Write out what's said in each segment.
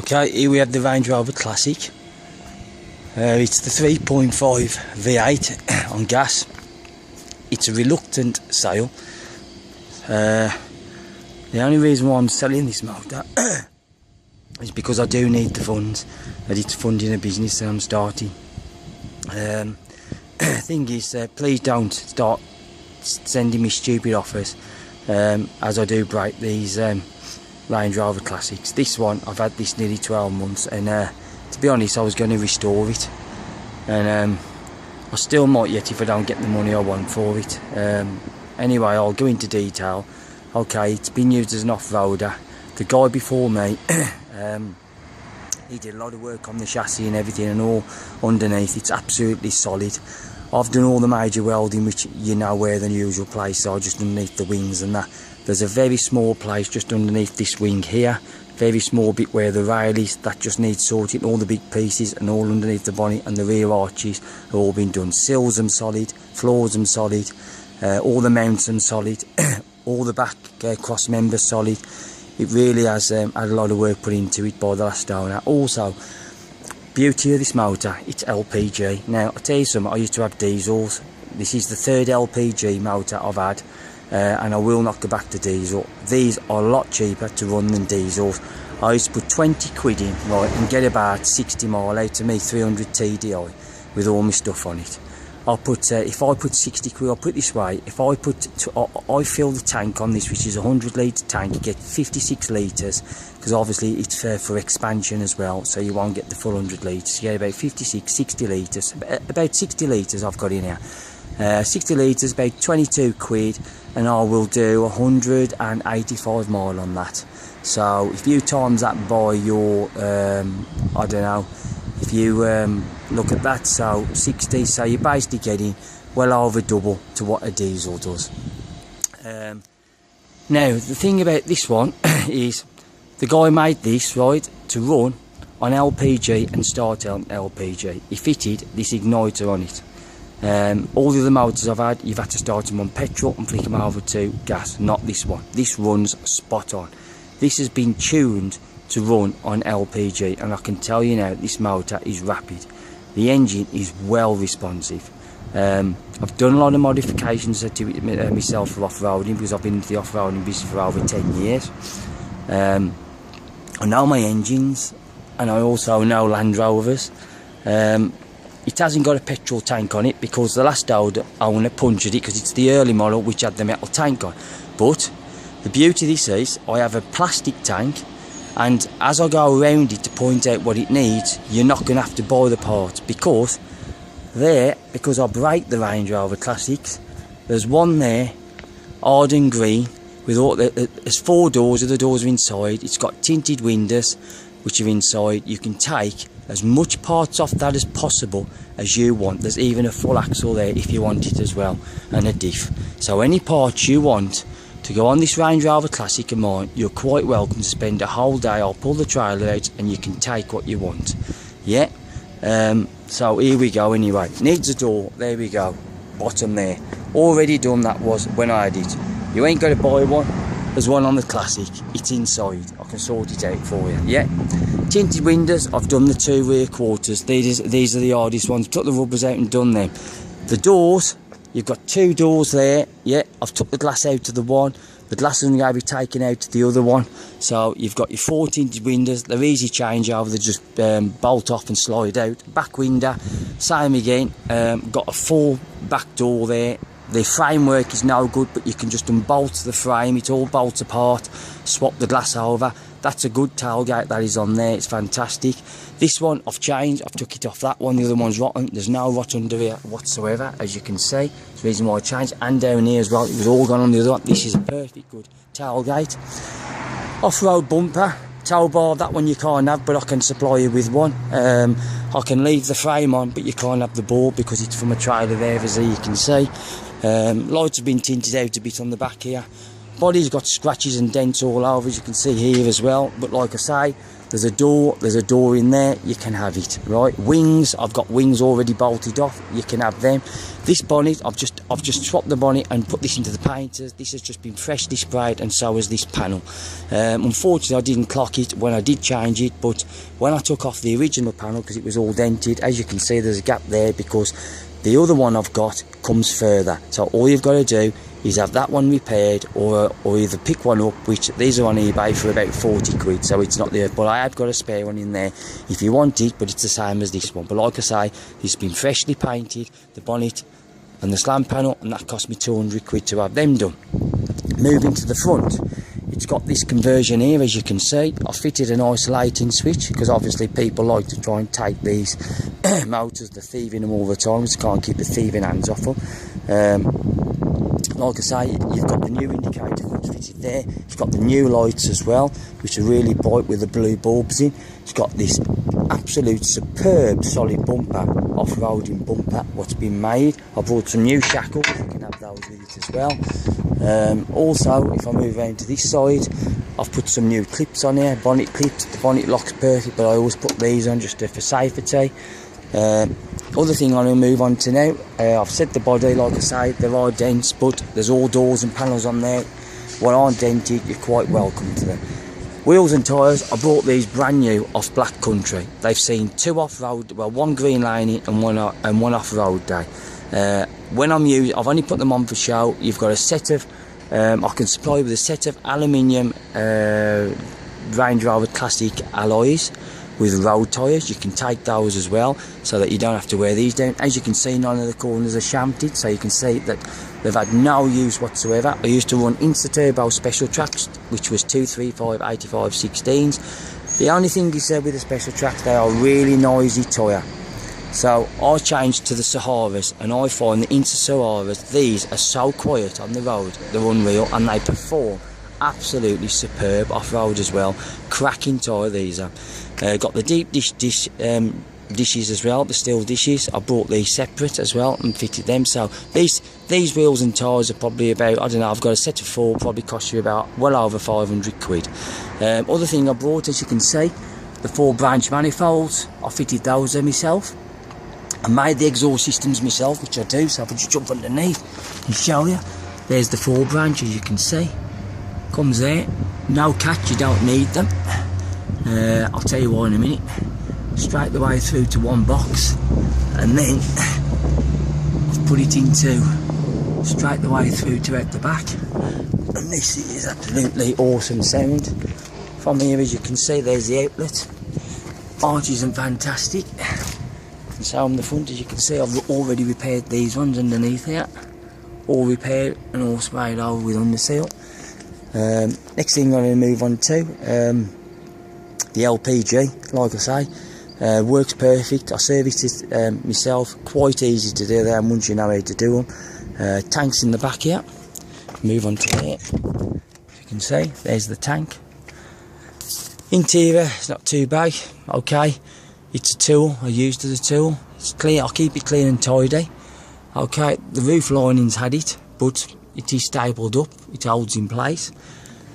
Okay, here we have the Range Rover Classic. It's the 3.5 V8 on gas. It's a reluctant sale. The only reason why I'm selling this motor is because I do need the funds, that it's funding a business that I'm starting. Thing is, please don't start sending me stupid offers as I do break these Range Rover Classics. This one, I've had this nearly 12 months, and to be honest, I was going to restore it, and I still might yet if I don't get the money I want for it. Anyway, I'll go into detail. Okay, it's been used as an off-roader. The guy before me, he did a lot of work on the chassis and everything, and all underneath. It's absolutely solid. I've done all the major welding, which you know where the usual place are, just underneath the wings and that. There's a very small place just underneath this wing here, very small bit where the rail is, that just needs sorting. All the big pieces and all underneath the bonnet and the rear arches have all been done. Sills them solid, floors them solid, all the mounts them solid, all the back cross members solid. It really has had a lot of work put into it by the last owner. Also, beauty of this motor, it's LPG. Now, I'll tell you something, I used to have diesels. This is the third LPG motor I've had, and I will not go back to diesel. These are a lot cheaper to run than diesels. I used to put 20 quid in, right, and get about 60 mile out of me 300 TDI with all my stuff on it. I'll put, if I put 60 quid, I'll put it this way, if I put, I fill the tank on this, which is a 100 litre tank, you get 56 litres, because obviously it's for expansion as well, so you won't get the full 100 litres, you get about 56, 60 litres, about 60 litres I've got in here. 60 litres, about 22 quid, and I will do 185 mile on that. So if you times that by your, I don't know, if you look at that, so 60, so you're basically getting well over double to what a diesel does. Now, the thing about this one is the guy made this, right, to run on LPG and start on LPG. He fitted this igniter on it. All the other motors I've had, you've had to start them on petrol and flick them over to gas, not this one. This runs spot on. This has been tuned to run on LPG, and I can tell you now, this motor is rapid. The engine is well responsive. I've done a lot of modifications to it myself for off-roading, because I've been into the off-roading business for over 10 years. I know my engines, and I also know Land Rovers. It hasn't got a petrol tank on it because the last owner punctured it, because it's the early model which had the metal tank on. But the beauty of this is I have a plastic tank, and as I go around it to point out what it needs, you're not going to have to buy the parts, because I break the Range Rover Classics, there's one there, Arden green, with all there's 4 doors, the doors are inside, it's got tinted windows which are inside. You can take as much parts off that as possible as you want. There's even a full axle there if you want it as well, and a diff. So any parts you want to go on this Range Rover Classic of mine, you're quite welcome to spend a whole day. I'll pull the trailer out and you can take what you want. Yeah, so here we go anyway. Needs a door, there we go, bottom there. Already done, that was when I had it. You ain't got to buy one, there's one on the Classic, it's inside, I can sort it out for you. Yeah, tinted windows, I've done the 2 rear quarters, these are the hardest ones, took the rubbers out and done them. The doors, you've got 2 doors there. Yeah, I've took the glass out to the one, the glass is going to be taken out to the other one. So you've got your 4 tinted windows, they're easy change over, they just bolt off and slide out. Back window, same again, got a full back door there. The framework is no good, but you can just unbolt the frame, it all bolts apart, swap the glass over. That's a good tailgate that is on there, it's fantastic. This one I've changed, I've took it off that one, the other one's rotten. There's no rot under here whatsoever, as you can see. It's the reason why I changed, and down here as well, it was all gone on the other one. This is a perfect good tailgate. Off-road bumper, tow bar, that one you can't have, but I can supply you with one. I can leave the frame on, but you can't have the board because it's from a trailer there, as you can see. Lights have been tinted out a bit on the back here. Body's got scratches and dents all over, as you can see here as well. But like I say, there's a door in there, you can have it, right? Wings, I've got wings already bolted off, you can have them. This bonnet, I've just I've just swapped the bonnet and put this into the painters. This has just been freshly sprayed, and so has this panel. Unfortunately, I didn't clock it when I did change it, but when I took off the original panel, because it was all dented, as you can see there's a gap there because the other one I've got comes further. So all you've got to do is have that one repaired, or either pick one up, which these are on eBay for about 40 quid, so it's not there, but I have got a spare one in there if you want it, but it's the same as this one. But like I say, this has been freshly painted, the bonnet and the slam panel, and that cost me 200 quid to have them done. Moving to the front, it's got this conversion here, as you can see. I fitted an isolating switch because obviously people like to try and take these motors, they're thieving them all the time, so can't keep the thieving hands off them. Like I say, you've got the new indicator which fitted there. It's got the new lights as well, which are really bright with the blue bulbs in. It's got this absolute superb solid bumper, off-roading bumper, what's been made. I brought some new shackles, you can have those with it as well. Also, if I move around to this side, I've put some new clips on here, bonnet clips. The bonnet locks perfect, but I always put these on just for safety. Other thing I'm going to move on to now, I've said the body, like I say, there are dents, but there's all doors and panels on there. What aren't dented, you're quite welcome to them. Wheels and tyres, I bought these brand new off Black Country. They've seen two off-road, well, one green lining and one off-road day. When I'm using, I've only put them on for show. You've got a set of, I can supply with a set of aluminium Range Rover Classic alloys with road tyres. You can take those as well, so that you don't have to wear these down. As you can see, none of the corners are shanted, so you can see that they've had no use whatsoever. I used to run Insta Turbo Special Tracks, which was 235 85 16s. The only thing is with the Special Tracks, they are really noisy tyre. So I changed to the Saharas, and I find the Insta Saharas, these are so quiet on the road, they're unreal, and they perform absolutely superb off-road as well. Cracking tyre these are. Got the deep dish dishes as well, the steel dishes. I bought these separate as well and fitted them. So these wheels and tyres are probably about, I don't know, I've got a set of 4, probably cost you about well over 500 quid. Other thing I brought, as you can see, the 4 branch manifolds. I fitted those there myself. I made the exhaust systems myself, which I do, so I can just jump underneath and show you. There's the 4 branch, as you can see. Comes there, no catch, you don't need them. I'll tell you why in a minute. Straight the way through to one box, and then I've put it into straight the way through to out the back, and this is absolutely awesome sound. From here, as you can see, there's the outlet. Arches and fantastic. And so on the front, as you can see, I've already repaired these ones underneath here. All repaired and all sprayed over with underseal. Next thing I'm going to move on to, the LPG, like I say, works perfect. I serviced it myself, quite easy to do them once you know how to do them. Tanks in the back here. Move on to there. As you can see, there's the tank. Interior, it's not too bad, okay. It's a tool, I used it as a tool. It's clean, I keep it clean and tidy. Okay, the roof lining's had it, but it is stapled up, it holds in place.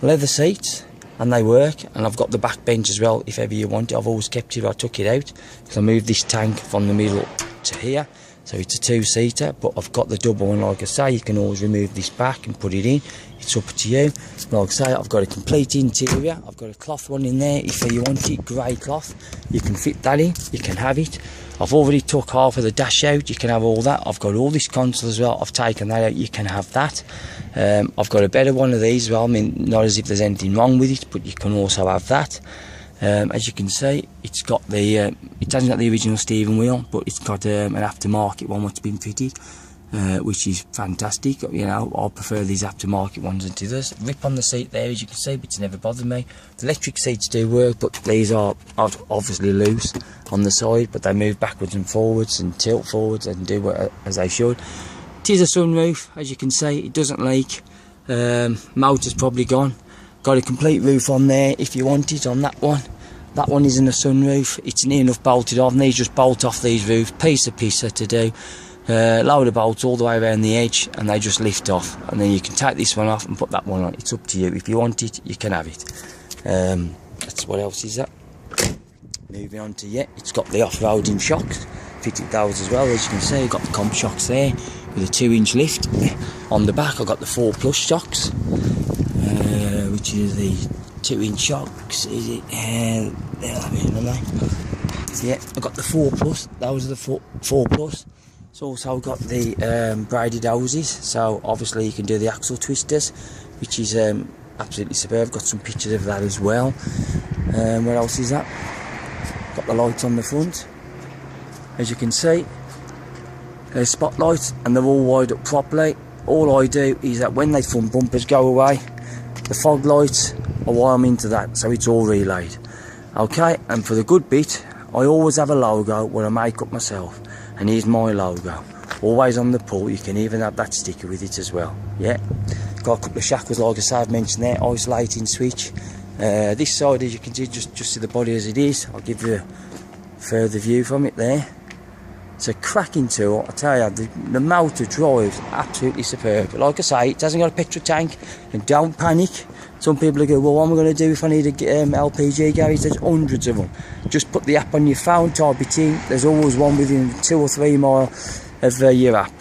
Leather seats, and they work, and I've got the back bench as well if ever you want it. I've always kept it, I took it out because I moved this tank from the middle to here, so it's a 2-seater, but I've got the double one. Like I say, you can always remove this back and put it in, it's up to you. Like I say, I've got a complete interior. I've got a cloth one in there if you want it, grey cloth, you can fit that in, you can have it. I've already took half of the dash out, you can have all that. I've got all this console as well, I've taken that out, you can have that. I've got a better one of these as well. I mean, not as if there's anything wrong with it, but you can also have that. As you can see, it's got the, it hasn't got the original steering wheel, but it's got an aftermarket one that's been fitted, which is fantastic. You know, I prefer these aftermarket ones than others. Rip on the seat there, as you can see, but it's never bothered me. The electric seats do work, but these are obviously loose on the side, but they move backwards and forwards and tilt forwards and do as they should. It is a sunroof, as you can see, it doesn't leak. Motor's probably gone. Got a complete roof on there if you want it on that one. That one isn't a sunroof, it's near enough bolted on. These just bolt off these roofs, piece of pisser to do. Load of bolts all the way around the edge and they just lift off, and then you can take this one off and put that one on. It's up to you. If you want it, you can have it. That's what else is that. Moving on to, yeah, it's got the off-roading shocks, fitted those as well. As you can see, you've got the comp shocks there with with a 2-inch lift. On the back I've got the 4 Plus shocks, which is the 2-inch shocks, is it? They'll have it, don't they? So yeah, I've got the 4 Plus, those are the 4 Plus. It's also got the braided hoses, so obviously you can do the axle twisters, which is absolutely superb. Got some pictures of that as well. What else is that? Got the lights on the front, as you can see. There's spotlights and they're all wired up properly. All I do is that when they front bumpers go away, the fog lights, I wire them into that, so it's all relayed. Okay, and for the good bit, I always have a logo when I make up myself, and here's my logo. Always on the pull, you can even have that sticker with it as well. Yeah, got a couple of shackles, like I said, I've mentioned there, isolating switch. This side, as you can see, just see the body as it is. I'll give you a further view from it there. It's a cracking tool, I tell you. The motor drives absolutely superb. Like I say, it hasn't got a petrol tank, and don't panic. Some people go, well, what am I going to do if I need a LPG garage? There's hundreds of them. Just put the app on your phone, type it in. There's always one within 2 or 3 miles of your app.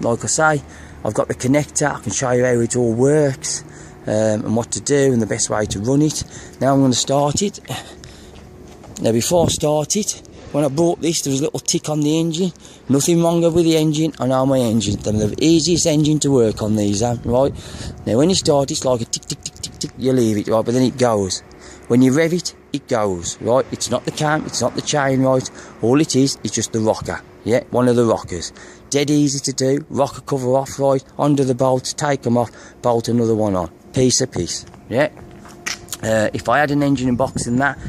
Like I say, I've got the connector. I can show you how it all works, and what to do and the best way to run it. Now I'm going to start it. Now before I start it, when I bought this, there was a little tick on the engine. Nothing wrong with the engine. I know my engine. They're the easiest engine to work on, these, right? Now when you start, it's like a tick, tick, tick, tick, tick. You leave it, right? But then it goes. When you rev it, it goes, right? It's not the cam, it's not the chain, right? All it is just the rocker. Yeah, one of the rockers. Dead easy to do. Rocker cover off, right? Under the bolts, take them off, bolt another one on. Piece a piece. Yeah. If I had an engine and box in that,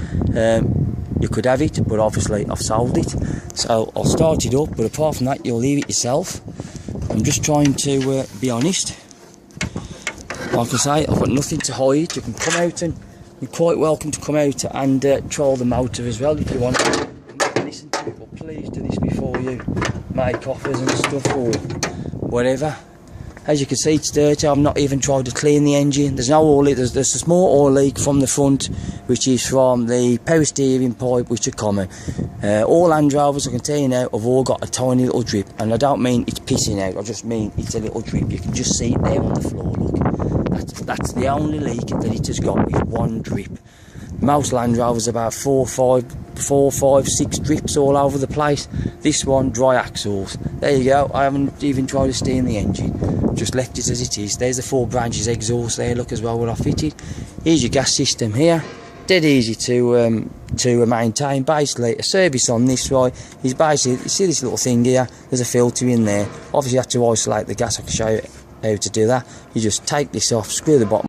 you could have it, but obviously I've sold it, so I'll start it up. But apart from that, you'll leave it yourself. I'm just trying to be honest. Like I say, I've got nothing to hide. You can come out, and you're quite welcome to come out and trial the motor as well if you want. I'm not listen to it, but please do this before you make offers and stuff or whatever. As you can see, it's dirty. I've not even tried to clean the engine. There's no oil leak. There's a small oil leak from the front, which is from the power steering pipe, which are common. All Land Rovers, I can tell you now, have all got a tiny little drip, and I don't mean it's pissing out. I just mean it's a little drip. You can just see it there on the floor. Look, that's the only leak that it has got, is one drip. Most Land Rovers about 4, 5, 6 drips all over the place. This one, dry axles. There you go. I haven't even tried to steam the engine. Just left it as it is. There's the 4 branches exhaust there. Look as well what I fitted. Here's your gas system here. Dead easy to maintain. Basically, a service on this, right, is basically, you see this little thing here? There's a filter in there. Obviously, you have to isolate the gas. I can show you how to do that. You just take this off, screw the bottom